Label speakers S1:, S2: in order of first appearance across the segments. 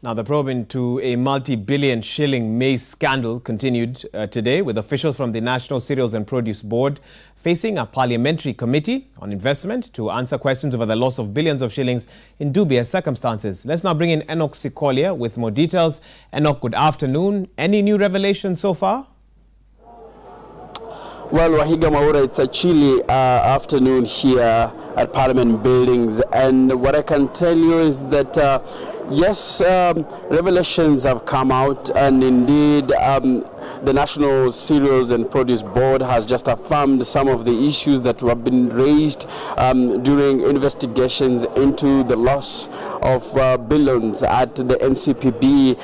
S1: Now, the probe into a multi-billion shilling maize scandal continued today, with officials from the National Cereals and Produce Board facing a parliamentary committee on investment to answer questions over the loss of billions of shillings in dubious circumstances. Let's now bring in Enoch Sikolia with more details. Enoch, good afternoon. Any new revelations so far?
S2: Well, Wahiga Maura, it's a chilly afternoon here at Parliament buildings, and what I can tell you is that yes, revelations have come out, and indeed the National Cereals and Produce Board has just affirmed some of the issues that have been raised during investigations into the loss of billions at the NCPB,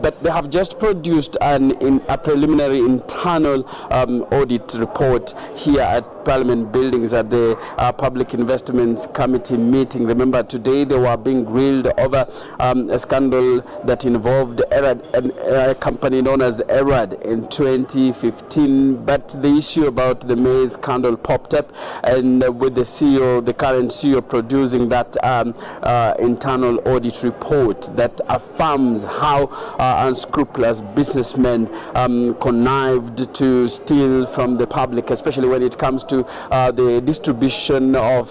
S2: but they have just produced a preliminary internal audit report here at Parliament buildings at the Public Investments Committee meeting. Remember, today they were being grilled over a scandal that involved a company known as Erad in 2015, but the issue about the maize scandal popped up, and with the CEO, the current CEO, producing that internal audit report that affirms how unscrupulous businessmen connived to steal from the public, especially when it comes to the distribution of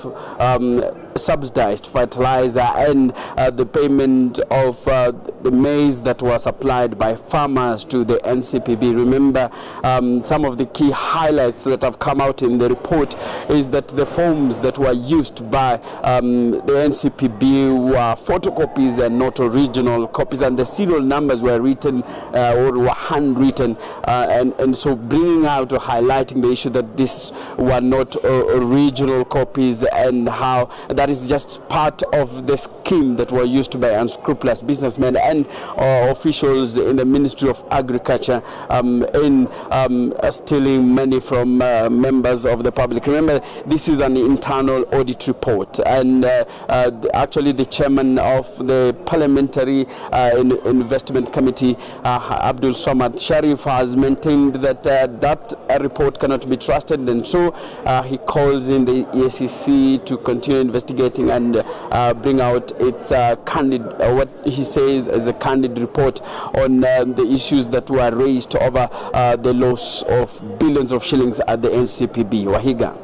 S2: subsidized fertilizer and the payment of the maize that was supplied by farmers to the NCPB. Remember, some of the key highlights that have come out in the report is that the forms that were used by the NCPB were photocopies and not original copies, and the serial numbers were written or were handwritten, and so bringing out or highlighting the issue that these were not original copies, and how that is just part of the scheme that were used by unscrupulous businessmen and officials in the Ministry of Agriculture in stealing money from members of the public. Remember, this is an internal audit report, and actually the chairman of the Parliamentary Investment Committee, Abdul Samad Sharif, has maintained that that report cannot be trusted, and so he calls in the EACC to continue investigating and bring out its candid, what he says is a candid report on the issues that were raised over the loss of billions of shillings at the NCPB. Wahiga.